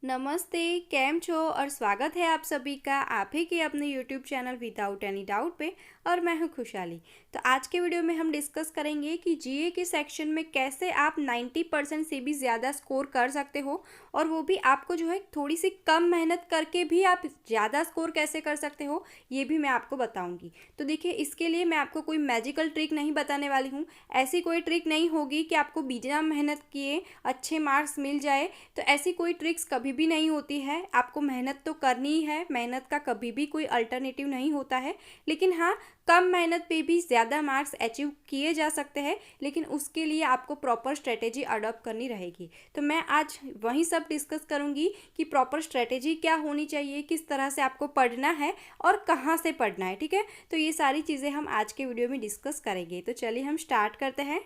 नमस्ते, केम छो और स्वागत है आप सभी का आप ही के अपने YouTube channel without any doubt पे। और मैं हूं खुशहाली। तो आज के वीडियो में हम डिस्कस करेंगे कि जीए के सेक्शन में कैसे आप 90% से भी ज़्यादा स्कोर कर सकते हो, और वो भी आपको जो है थोड़ी सी कम मेहनत करके भी आप ज़्यादा स्कोर कैसे कर सकते हो, ये भी मैं आपको बताऊँगी। तो देखिए, इसके लिए मैं आपको कोई मैजिकल ट्रिक नहीं बताने वाली हूँ। ऐसी कोई ट्रिक नहीं होगी कि आपको बिना मेहनत किए अच्छे मार्क्स मिल जाए। तो ऐसी कोई ट्रिक्स कभी भी नहीं होती है। आपको मेहनत तो करनी ही है, मेहनत का कभी भी कोई अल्टरनेटिव नहीं होता है। लेकिन हाँ, कम मेहनत पे भी ज़्यादा मार्क्स अचीव किए जा सकते हैं, लेकिन उसके लिए आपको प्रॉपर स्ट्रेटेजी अडॉप्ट करनी रहेगी। तो मैं आज वही सब डिस्कस करूँगी कि प्रॉपर स्ट्रेटेजी क्या होनी चाहिए, किस तरह से आपको पढ़ना है और कहाँ से पढ़ना है। ठीक है, तो ये सारी चीज़ें हम आज के वीडियो में डिस्कस करेंगे। तो चलिए हम स्टार्ट करते हैं।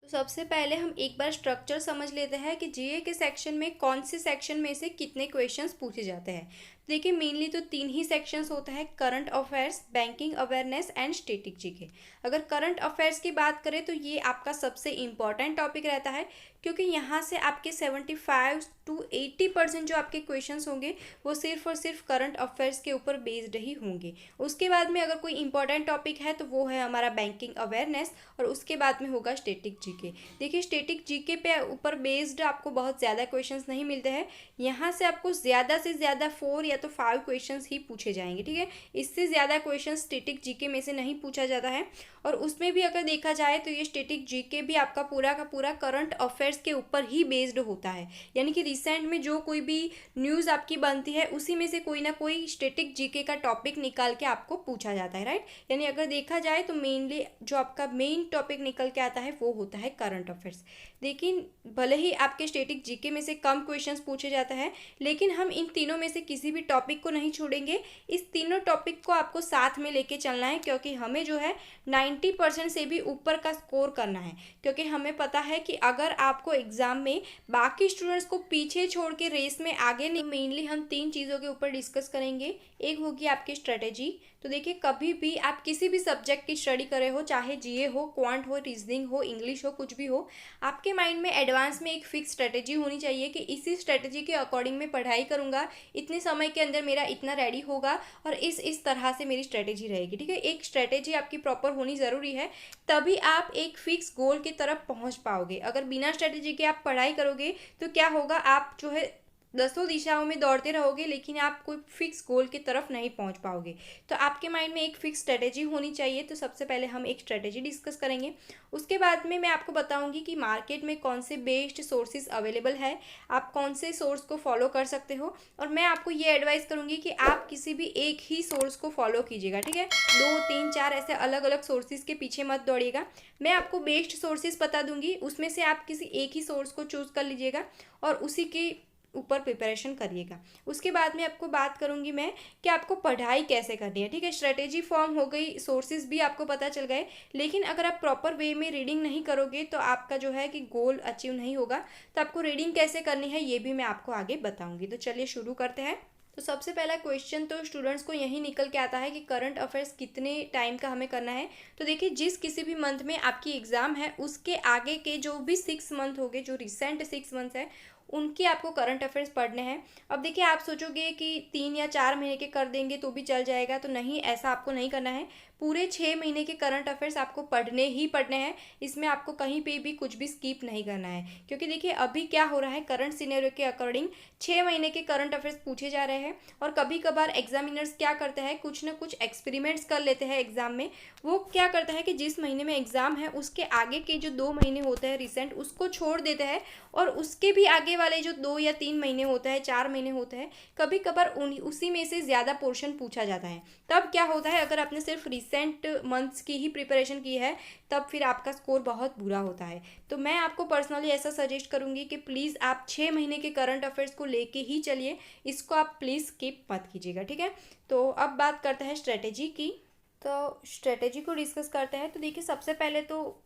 तो सबसे पहले हम एक बार स्ट्रक्चर समझ लेते हैं कि जीए के सेक्शन में कौन से सेक्शन में से कितने क्वेश्चंस पूछे जाते हैं। देखिए, मेनली तो तीन ही सेक्शंस होता है: current affairs, banking awareness and static GK. अगर करंट अफेयर्स की बात करें तो ये आपका सबसे इम्पॉर्टेंट टॉपिक रहता है, क्योंकि यहाँ से आपके 75 to 80% जो आपके क्वेश्चंस होंगे वो सिर्फ और सिर्फ करंट अफेयर्स के ऊपर बेस्ड ही होंगे। उसके बाद में अगर कोई इंपॉर्टेंट टॉपिक है तो वो है हमारा बैंकिंग अवेयरनेस, और उसके बाद में होगा स्टैटिक जीके। देखिए, स्टैटिक जीके पे ऊपर बेस्ड आपको बहुत ज़्यादा क्वेश्चंस नहीं मिलते हैं। यहाँ से आपको ज़्यादा से ज़्यादा 4 या तो 5 क्वेश्चंस ही पूछे जाएंगे। ठीक है, इससे ज़्यादा क्वेश्चन स्टैटिक जीके में से नहीं पूछा जाता है। और उसमें भी अगर देखा जाए तो ये स्टैटिक जीके भी आपका पूरा का पूरा करंट अफेयर्स के ऊपर ही बेस्ड होता है। यानी कि रिसेंट में जो कोई भी न्यूज़ आपकी बनती है उसी में से कोई ना कोई स्टैटिक जीके का टॉपिक निकाल के आपको पूछा जाता है, राइट। यानी अगर देखा जाए तो मेनली जो आपका मेन टॉपिक निकल के आता है वो होता है करंट अफेयर्स। लेकिन भले ही आपके स्टैटिक जीके में से कम क्वेश्चंस पूछे जाते हैं, लेकिन हम इन तीनों में से किसी भी टॉपिक को नहीं छोड़ेंगे। इस तीनों टॉपिक को आपको साथ में लेके चलना है, क्योंकि हमें जो है 90% से भी ऊपर का स्कोर करना है। क्योंकि हमें पता है कि अगर आपको एग्जाम में बाकी स्टूडेंट्स को पीछे छोड़ के रेस में आगे नहीं, मेनली हम तीन चीज़ों के ऊपर डिस्कस करेंगे। एक होगी आपकी स्ट्रेटेजी। तो देखिए, कभी भी आप किसी भी सब्जेक्ट की स्टडी कर रहे हो, चाहे जीए हो, क्वांट हो, रीजनिंग हो, इंग्लिश हो, कुछ भी हो, आपके माइंड में एडवांस में एक फिक्स स्ट्रेटेजी होनी चाहिए कि इसी स्ट्रेटेजी के अकॉर्डिंग मैं पढ़ाई करूंगा, इतने समय के अंदर मेरा इतना रेडी होगा और इस तरह से मेरी स्ट्रेटेजी रहेगी। ठीक है, एक स्ट्रेटेजी आपकी प्रॉपर होनी ज़रूरी है, तभी आप एक फिक्स गोल की तरफ पहुंच पाओगे। अगर बिना स्ट्रेटेजी के आप पढ़ाई करोगे तो क्या होगा, आप जो है दसों दिशाओं में दौड़ते रहोगे, लेकिन आप कोई फिक्स गोल की तरफ नहीं पहुंच पाओगे। तो आपके माइंड में एक फिक्स स्ट्रेटेजी होनी चाहिए। तो सबसे पहले हम एक स्ट्रेटेजी डिस्कस करेंगे। उसके बाद में मैं आपको बताऊंगी कि मार्केट में कौन से बेस्ड सोर्सेज अवेलेबल है, आप कौन से सोर्स को फॉलो कर सकते हो। और मैं आपको ये एडवाइस करूंगी कि आप किसी भी एक ही सोर्स को फॉलो कीजिएगा। ठीक है, 2 3 4 ऐसे अलग अलग सोर्सेज के पीछे मत दौड़िएगा। मैं आपको बेस्ड सोर्सेज बता दूंगी, उसमें से आप किसी एक ही सोर्स को चूज कर लीजिएगा और उसी के ऊपर प्रिपरेशन करिएगा। उसके बाद में आपको बात करूंगी मैं कि आपको पढ़ाई कैसे करनी है। ठीक है, स्ट्रेटेजी फॉर्म हो गई, सोर्सेज भी आपको पता चल गए, लेकिन अगर आप प्रॉपर वे में रीडिंग नहीं करोगे तो आपका जो है कि गोल अचीव नहीं होगा। तो आपको रीडिंग कैसे करनी है ये भी मैं आपको आगे बताऊंगी। तो चलिए शुरू करते हैं। तो सबसे पहला क्वेश्चन तो स्टूडेंट्स को यही निकल के आता है कि करंट अफेयर्स कितने टाइम का हमें करना है। तो देखिए, जिस किसी भी मंथ में आपकी एग्ज़ाम है उसके आगे के जो भी 6 मंथ हो गए, जो रिसेंट 6 मंथ है, उनके आपको करंट अफेयर्स पढ़ने हैं। अब देखिए, आप सोचोगे कि 3 या 4 महीने के कर देंगे तो भी चल जाएगा, तो नहीं, ऐसा आपको नहीं करना है। पूरे 6 महीने के करंट अफेयर्स आपको पढ़ने ही पढ़ने हैं। इसमें आपको कहीं पे भी कुछ भी स्किप नहीं करना है, क्योंकि देखिए अभी क्या हो रहा है, करंट सिनेरियो के अकॉर्डिंग 6 महीने के करंट अफेयर्स पूछे जा रहे हैं। और कभी कभार एग्जामिनर्स क्या करते हैं, कुछ ना कुछ एक्सपेरिमेंट्स कर लेते हैं एग्जाम में। वो क्या करता है कि जिस महीने में एग्जाम है उसके आगे के जो 2 महीने होते हैं रिसेंट, उसको छोड़ देते हैं, और उसके भी आगे वाले जो 2 या 3 महीने होते हैं, 4 महीने होते हैं, कभी कभार उसी में से ज़्यादा पोर्शन पूछा जाता है। तब क्या होता है, अगर आपने सिर्फ रिसेंट मंथ्स की ही प्रिपरेशन की है तब फिर आपका स्कोर बहुत बुरा होता है। तो मैं आपको पर्सनली ऐसा सजेस्ट करूंगी कि प्लीज़ आप 6 महीने के करंट अफेयर्स को लेके ही चलिए, इसको आप प्लीज़ स्किप मत कीजिएगा। ठीक है, तो अब बात करते हैं स्ट्रेटेजी की। तो स्ट्रेटेजी को डिस्कस करते हैं। तो देखिए, सबसे पहले तो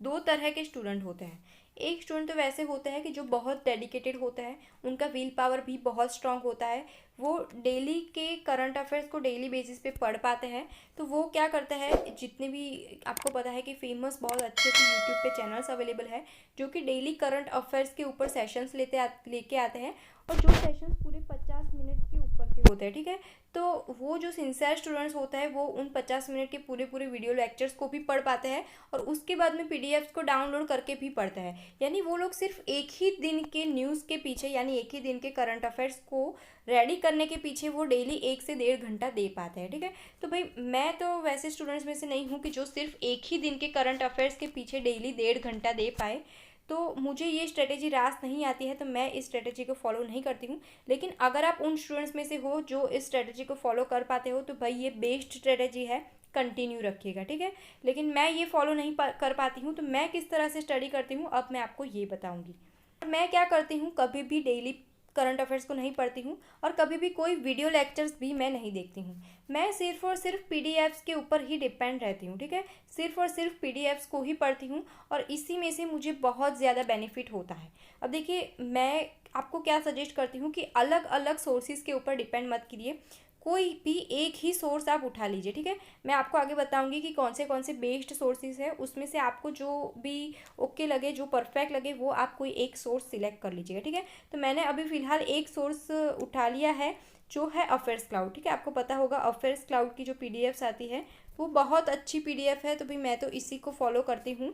दो तरह के स्टूडेंट होते हैं। एक स्टूडेंट तो वैसे होता है कि जो बहुत डेडिकेटेड होता है, उनका विल पावर भी बहुत स्ट्रांग होता है, वो डेली के करंट अफेयर्स को डेली बेसिस पे पढ़ पाते हैं। तो वो क्या करता है, जितने भी आपको पता है कि फेमस बहुत अच्छे अच्छे यूट्यूब पे चैनल्स अवेलेबल है जो कि डेली करंट अफेयर्स के ऊपर सेशंस लेके आते हैं, और जो सेशंस पूरे 50 मिनट के ऊपर के होते हैं, ठीक है। तो वो जो सिंसियर स्टूडेंट्स होता है वो उन 50 मिनट के पूरे पूरे वीडियो लेक्चर्स को भी पढ़ पाते हैं, और उसके बाद में पीडीएफ्स को डाउनलोड करके भी पढ़ता है। यानी वो लोग सिर्फ एक ही दिन के न्यूज़ के पीछे, यानी एक ही दिन के करंट अफेयर्स को रेडी करने के पीछे वो डेली 1 से 1.5 घंटा दे पाते हैं, ठीक है। तो भाई मैं तो वैसे स्टूडेंट्स में से नहीं हूँ कि जो सिर्फ एक ही दिन के करंट अफेयर्स के पीछे डेली 1.5 घंटा दे पाए। तो मुझे ये स्ट्रेटेजी रास नहीं आती है, तो मैं इस स्ट्रेटेजी को फॉलो नहीं करती हूँ। लेकिन अगर आप उन स्टूडेंट्स में से हो जो इस स्ट्रेटेजी को फॉलो कर पाते हो, तो भाई ये बेस्ट स्ट्रेटेजी है, कंटिन्यू रखिएगा, ठीक है। लेकिन मैं ये फॉलो नहीं कर पाती हूँ, तो मैं किस तरह से स्टडी करती हूँ अब मैं आपको ये बताऊँगी। मैं क्या करती हूँ, कभी भी डेली करंट अफेयर्स को नहीं पढ़ती हूँ, और कभी भी कोई वीडियो लेक्चर्स भी मैं नहीं देखती हूँ। मैं सिर्फ और सिर्फ पीडीएफ्स के ऊपर ही डिपेंड रहती हूँ, ठीक है। सिर्फ और सिर्फ पीडीएफ्स को ही पढ़ती हूँ, और इसी में से मुझे बहुत ज़्यादा बेनिफिट होता है। अब देखिए, मैं आपको क्या सजेस्ट करती हूँ कि अलग अलग सोर्सेज के ऊपर डिपेंड मत कीजिए, कोई भी एक ही सोर्स आप उठा लीजिए, ठीक है। मैं आपको आगे बताऊंगी कि कौन से बेस्ड सोर्सेज है, उसमें से आपको जो भी ओके लगे, जो परफेक्ट लगे, वो आप कोई एक सोर्स सिलेक्ट कर लीजिएगा, ठीक है। तो मैंने अभी फ़िलहाल एक सोर्स उठा लिया है, जो है अफेयर्स क्लाउड, ठीक है। आपको पता होगा अफेयर्स क्लाउड की जो पीडीएफ्स आती है वो बहुत अच्छी पीडीएफ है, तो भाई मैं तो इसी को फॉलो करती हूँ।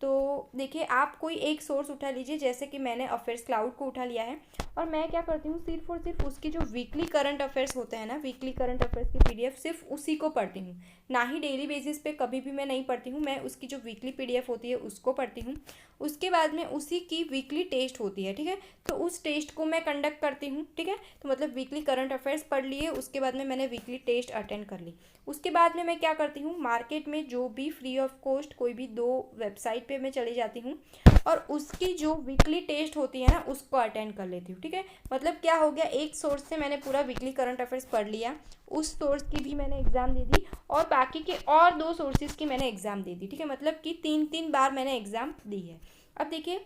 तो देखिए, आप कोई एक सोर्स उठा लीजिए, जैसे कि मैंने अफेयर्स क्लाउड को उठा लिया है, और मैं क्या करती हूँ, सिर्फ और सिर्फ उसकी जो वीकली करंट अफेयर्स होते हैं ना, वीकली करंट अफेयर्स की पीडीएफ, सिर्फ उसी को पढ़ती हूँ। ना ही डेली बेसिस पे कभी भी मैं नहीं पढ़ती हूँ, मैं उसकी जो वीकली पीडीएफ होती है उसको पढ़ती हूँ। उसके बाद में उसी की वीकली टेस्ट होती है, ठीक है। तो उस टेस्ट को मैं कंडक्ट करती हूँ, ठीक है। तो मतलब वीकली करंट अफेयर्स पढ़ लिए, उसके बाद में मैंने वीकली टेस्ट अटेंड कर ली। उसके बाद में मैं क्या करती हूँ, मार्केट में जो भी फ्री ऑफ कॉस्ट कोई भी 2 वेबसाइट पे मैं चली जाती हूँ, और उसकी जो वीकली टेस्ट होती है ना, उसको अटेंड कर लेती हूँ, ठीक है। मतलब क्या हो गया, एक सोर्स से मैंने पूरा वीकली करंट अफेयर्स पढ़ लिया, उस सोर्स की भी मैंने एग्ज़ाम दे दी, और बाकी के और 2 सोर्सेज की मैंने एग्ज़ाम दे दी, ठीक है। मतलब कि 3 बार मैंने एग्ज़ाम दी है। अब देखिए,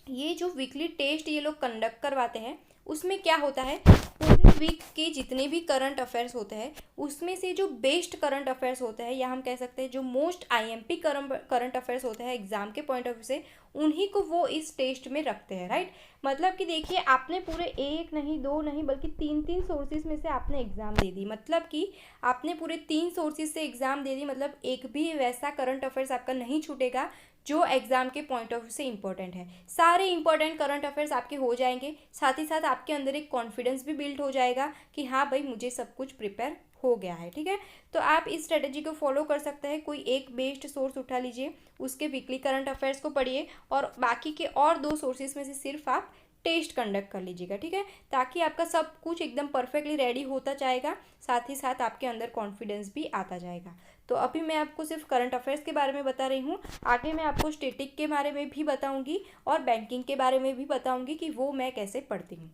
ये जो वीकली टेस्ट ये लोग कंडक्ट करवाते हैं, उसमें क्या होता है, पूरे वीक के जितने भी करंट अफेयर्स होते हैं, उसमें से जो बेस्ट करंट अफेयर्स होते हैं, या हम कह सकते हैं जो मोस्ट आईएमपी करंट अफेयर्स होते हैं एग्जाम के पॉइंट ऑफ व्यू से, उन्हीं को वो इस टेस्ट में रखते हैं, राइट। मतलब कि देखिए, आपने पूरे एक नहीं, दो नहीं, बल्कि 3 सोर्सेज में से आपने एग्जाम दे दी, मतलब कि आपने पूरे 3 सोर्सेज से एग्जाम दे दी, मतलब एक भी वैसा करंट अफेयर्स आपका नहीं छूटेगा जो एग्ज़ाम के पॉइंट ऑफ व्यू से इंपॉर्टेंट है। सारे इंपॉर्टेंट करंट अफेयर्स आपके हो जाएंगे, साथ ही साथ आपके अंदर एक कॉन्फिडेंस भी बिल्ड हो जाएगा कि हाँ भाई, मुझे सब कुछ प्रिपेयर हो गया है, ठीक है। तो आप इस स्ट्रेटेजी को फॉलो कर सकते हैं, कोई एक बेस्ड सोर्स उठा लीजिए, उसके वीकली करंट अफेयर्स को पढ़िए, और बाकी के और 2 सोर्सेज में से सिर्फ आप टेस्ट कंडक्ट कर लीजिएगा, ठीक है। ताकि आपका सब कुछ एकदम परफेक्टली रेडी होता जाएगा, साथ ही साथ आपके अंदर कॉन्फिडेंस भी आता जाएगा। तो अभी मैं आपको सिर्फ करंट अफेयर्स के बारे में बता रही हूँ, आगे मैं आपको स्टैटिक के बारे में भी बताऊँगी, और बैंकिंग के बारे में भी बताऊँगी कि वो मैं कैसे पढ़ती हूँ।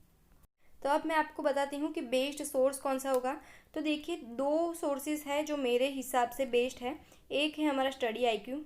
तो अब मैं आपको बताती हूँ कि बेस्ड सोर्स कौन सा होगा। तो देखिए, 2 सोर्सेज है जो मेरे हिसाब से बेस्ट है। एक है हमारा स्टडी आईक्यू,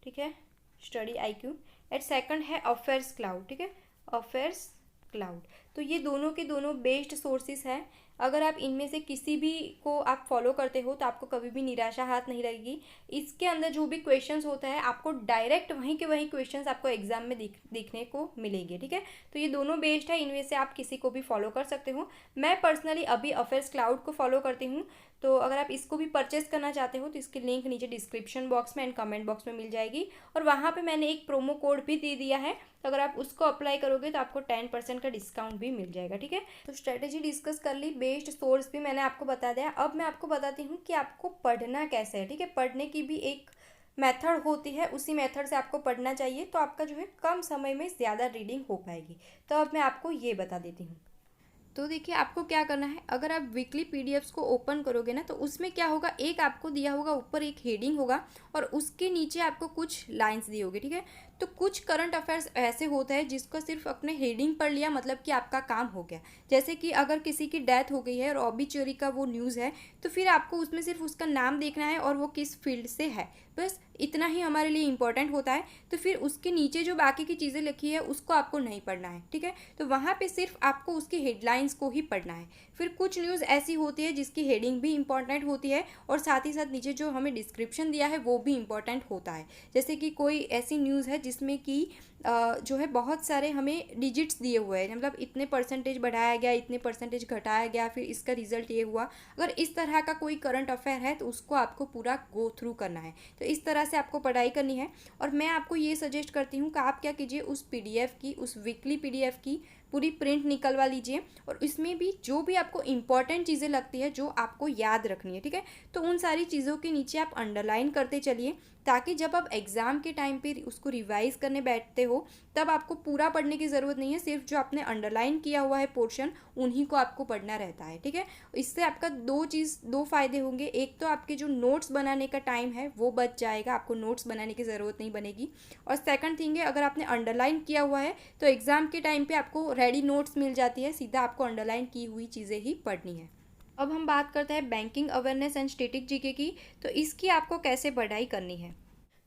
ठीक है, स्टडी आईक्यू, एंड सेकंड है अफेयर्स क्लाउड, ठीक है, अफेयर्स क्लाउड। तो ये दोनों के दोनों बेस्ड सोर्सेज हैं। अगर आप इनमें से किसी भी को आप फॉलो करते हो, तो आपको कभी भी निराशा हाथ नहीं लगेगी। इसके अंदर जो भी क्वेश्चंस होता है, आपको डायरेक्ट वहीं के वहीं क्वेश्चंस आपको एग्जाम में देखने को मिलेंगे, ठीक है। तो ये दोनों बेस्ड है, इनमें से आप किसी को भी फॉलो कर सकते हो। मैं पर्सनली अभी अफेयर्स क्लाउड को फॉलो करती हूँ। तो अगर आप इसको भी परचेस करना चाहते हो, तो इसकी लिंक नीचे डिस्क्रिप्शन बॉक्स में एंड कमेंट बॉक्स में मिल जाएगी, और वहाँ पे मैंने एक प्रोमो कोड भी दे दिया है। तो अगर आप उसको अप्लाई करोगे तो आपको 10% का डिस्काउंट भी मिल जाएगा, ठीक है। तो स्ट्रेटेजी डिस्कस कर ली, बेस्ड सोर्स भी मैंने आपको बता दिया। अब मैं आपको बताती हूँ कि आपको पढ़ना कैसे है, ठीक है। पढ़ने की भी एक मेथड होती है, उसी मेथड से आपको पढ़ना चाहिए, तो आपका जो है कम समय में ज़्यादा रीडिंग हो पाएगी। तो अब मैं आपको ये बता देती हूँ। तो देखिए, आपको क्या करना है, अगर आप वीकली पीडीएफ्स को ओपन करोगे ना, तो उसमें क्या होगा, एक आपको दिया होगा ऊपर एक हेडिंग होगा, और उसके नीचे आपको कुछ लाइंस दी होगी, ठीक है। तो कुछ करंट अफेयर्स ऐसे होते हैं जिसको सिर्फ अपने हेडिंग पढ़ लिया, मतलब कि आपका काम हो गया। जैसे कि अगर किसी की डेथ हो गई है और ऑबिचुअरी का वो न्यूज़ है, तो फिर आपको उसमें सिर्फ उसका नाम देखना है और वो किस फील्ड से है, बस इतना ही हमारे लिए इम्पोर्टेंट होता है। तो फिर उसके नीचे जो बाकी की चीज़ें लिखी है उसको आपको नहीं पढ़ना है, ठीक है। तो वहाँ पे सिर्फ आपको उसकी हेडलाइंस को ही पढ़ना है। फिर कुछ न्यूज़ ऐसी होती है जिसकी हेडिंग भी इंपॉर्टेंट होती है और साथ ही साथ नीचे जो हमें डिस्क्रिप्शन दिया है वो भी इम्पॉर्टेंट होता है। जैसे कि कोई ऐसी न्यूज़ है जिसमें कि जो है बहुत सारे हमें डिजिट्स दिए हुए हैं, मतलब इतने परसेंटेज बढ़ाया गया, इतने परसेंटेज घटाया गया, फिर इसका रिजल्ट ये हुआ। अगर इस तरह का कोई करंट अफेयर है तो उसको आपको पूरा गो थ्रू करना है। तो इस तरह से आपको पढ़ाई करनी है। और मैं आपको ये सजेस्ट करती हूँ कि आप क्या कीजिए, उस पीडीएफ की, उस वीकली पीडीएफ की पूरी प्रिंट निकलवा लीजिए और इसमें भी जो भी आपको इंपॉर्टेंट चीज़ें लगती है जो आपको याद रखनी है, ठीक है, तो उन सारी चीज़ों के नीचे आप अंडरलाइन करते चलिए, ताकि जब आप एग्ज़ाम के टाइम पे उसको रिवाइज़ करने बैठते हो तब आपको पूरा पढ़ने की ज़रूरत नहीं है, सिर्फ जो आपने अंडरलाइन किया हुआ है पोर्शन उन्हीं को आपको पढ़ना रहता है, ठीक है। इससे आपका दो फ़ायदे होंगे। एक तो आपके जो नोट्स बनाने का टाइम है वो बच जाएगा, आपको नोट्स बनाने की ज़रूरत नहीं बनेगी। और सेकंड थिंग है, अगर आपने अंडरलाइन किया हुआ है तो एग्ज़ाम के टाइम पे आपको रेडी नोट्स मिल जाती है, सीधा आपको अंडरलाइन की हुई चीज़ें ही पढ़नी है। अब हम बात करते हैं banking awareness and static GK की। तो इसकी आपको कैसे पढ़ाई करनी है।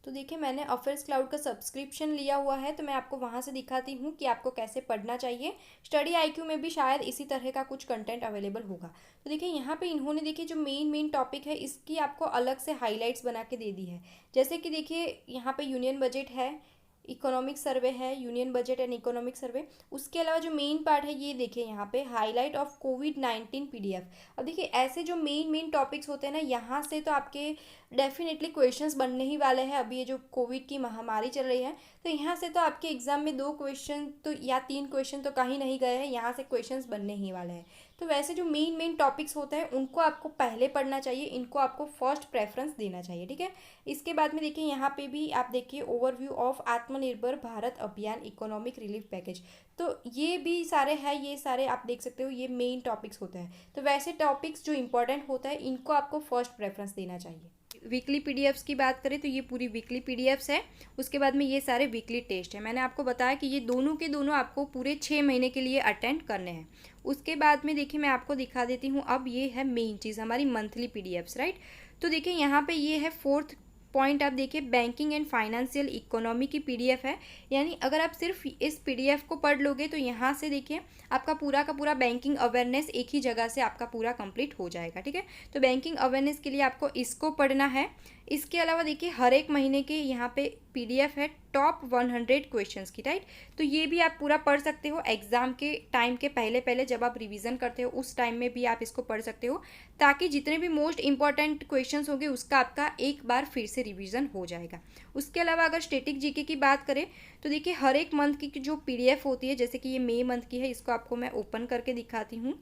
तो देखिए, मैंने अफेयर्स क्लाउड का सब्सक्रिप्शन लिया हुआ है, तो मैं आपको वहाँ से दिखाती हूँ कि आपको कैसे पढ़ना चाहिए। स्टडी आईक्यू में भी शायद इसी तरह का कुछ कंटेंट अवेलेबल होगा। तो देखिए, यहाँ पे इन्होंने देखिए जो मेन टॉपिक है इसकी आपको अलग से हाईलाइट्स बना के दे दी है। जैसे कि देखिए यहाँ पे यूनियन बजट है, इकोनॉमिक सर्वे है, union budget and economic survey. उसके अलावा जो मेन पार्ट है ये देखिए यहाँ पे हाईलाइट ऑफ कोविड-19 पीडीएफ। अब देखिए ऐसे जो मेन टॉपिक्स होते हैं ना, यहाँ से तो आपके डेफिनेटली क्वेश्चंस बनने ही वाले हैं। अभी ये जो कोविड की महामारी चल रही है तो यहाँ से तो आपके एग्जाम में 2 क्वेश्चन तो या 3 क्वेश्चन तो कहीं नहीं गए हैं, यहाँ से क्वेश्चंस बनने ही वाले हैं। तो वैसे जो मेन टॉपिक्स होते हैं उनको आपको पहले पढ़ना चाहिए, इनको आपको फर्स्ट प्रेफरेंस देना चाहिए, ठीक है। इसके बाद में देखिए यहाँ पे भी आप देखिए ओवरव्यू ऑफ आत्मनिर्भर भारत अभियान इकोनॉमिक रिलीफ पैकेज। तो ये भी सारे हैं, ये सारे आप देख सकते हो ये मेन टॉपिक्स होते हैं। तो वैसे टॉपिक्स जो इंपॉर्टेंट होता है इनको आपको फर्स्ट प्रेफरेंस देना चाहिए। वीकली पीडीएफ्स की बात करें तो ये पूरी वीकली पीडीएफ्स है। उसके बाद में ये सारे वीकली टेस्ट है। मैंने आपको बताया कि ये दोनों के दोनों आपको पूरे 6 महीने के लिए अटेंड करने हैं। उसके बाद में देखिए मैं आपको दिखा देती हूँ। अब ये है मेन चीज़ हमारी मंथली पीडीएफ्स, राइट। तो देखिए यहाँ पे ये है 4th पॉइंट, आप देखिए बैंकिंग एंड फाइनेंशियल इकोनॉमी की पीडीएफ है। यानी अगर आप सिर्फ इस पीडीएफ को पढ़ लोगे तो यहाँ से देखिए आपका पूरा का पूरा बैंकिंग अवेयरनेस एक ही जगह से आपका पूरा कंप्लीट हो जाएगा, ठीक है। तो बैंकिंग अवेयरनेस के लिए आपको इसको पढ़ना है। इसके अलावा देखिए हर एक महीने के यहाँ पे पीडीएफ है टॉप 100 क्वेश्चंस की, राइट। तो ये भी आप पूरा पढ़ सकते हो एग्जाम के टाइम के पहले जब आप रिवीजन करते हो उस टाइम में भी आप इसको पढ़ सकते हो, ताकि जितने भी मोस्ट इंपॉर्टेंट क्वेश्चंस होंगे उसका आपका एक बार फिर से रिवीजन हो जाएगा। उसके अलावा अगर स्टैटिक जीके की बात करें तो देखिए हर एक मंथ की जो पीडीएफ होती है, जैसे कि ये मई मंथ की है, इसको आपको मैं ओपन करके दिखाती हूँ।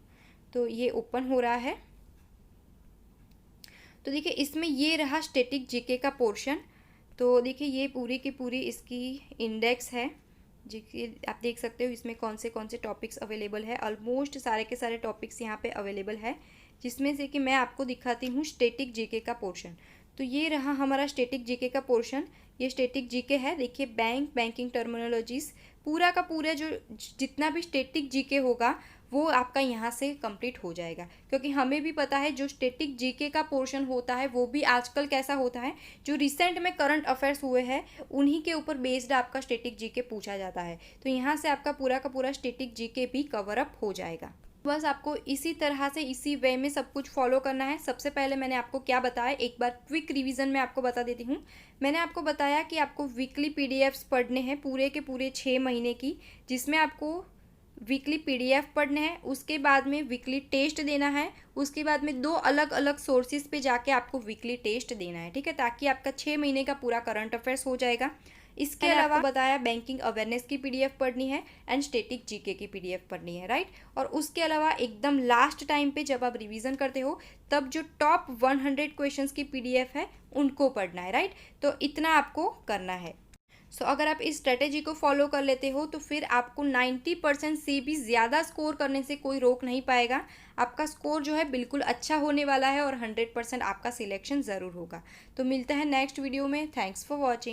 तो ये ओपन हो रहा है। तो देखिए इसमें ये रहा स्टैटिक जीके का पोर्शन। तो देखिए ये पूरी की पूरी इसकी इंडेक्स है, जी आप देख सकते हो इसमें कौन से टॉपिक्स अवेलेबल है। ऑलमोस्ट सारे के सारे टॉपिक्स यहाँ पे अवेलेबल है, जिसमें से कि मैं आपको दिखाती हूँ स्टैटिक जीके का पोर्शन। तो ये रहा हमारा स्टैटिक जीके का पोर्शन। ये स्टैटिक जीके है। देखिए बैंकिंग टर्मिनोलॉजीज पूरा का पूरा जो जितना भी स्टैटिक जीके होगा वो आपका यहाँ से कंप्लीट हो जाएगा, क्योंकि हमें भी पता है जो स्टैटिक जीके का पोर्शन होता है वो भी आजकल कैसा होता है, जो रिसेंट में करंट अफेयर्स हुए हैं उन्हीं के ऊपर बेस्ड आपका स्टैटिक जीके पूछा जाता है। तो यहाँ से आपका पूरा का पूरा स्टैटिक जीके भी कवर अप हो जाएगा। बस आपको इसी तरह से इसी वे में सब कुछ फॉलो करना है। सबसे पहले मैंने आपको क्या बताया, एक बार क्विक रिवीजन में आपको बता देती हूँ। मैंने आपको बताया कि आपको वीकली पीडीएफ्स पढ़ने हैं पूरे के पूरे 6 महीने की, जिसमें आपको वीकली पीडीएफ पढ़ने हैं, उसके बाद में वीकली टेस्ट देना है, उसके बाद में 2 अलग अलग सोर्सेज पे जाके आपको वीकली टेस्ट देना है, ठीक है, ताकि आपका 6 महीने का पूरा करंट अफेयर्स हो जाएगा। इसके अलावा बताया बैंकिंग अवेयरनेस की पीडीएफ पढ़नी है एंड स्टैटिक जीके की पीडीएफ पढ़नी है, राइट। और उसके अलावा एकदम लास्ट टाइम पे जब आप रिवीजन करते हो तब जो टॉप 100 क्वेश्चंस की पीडीएफ है उनको पढ़ना है, राइट। तो इतना आपको करना है। अगर आप इस स्ट्रेटेजी को फॉलो कर लेते हो तो फिर आपको 90% से भी ज़्यादा स्कोर करने से कोई रोक नहीं पाएगा। आपका स्कोर जो है बिल्कुल अच्छा होने वाला है और 100% आपका सिलेक्शन ज़रूर होगा। तो मिलते हैं नेक्स्ट वीडियो में। Thanks for watching.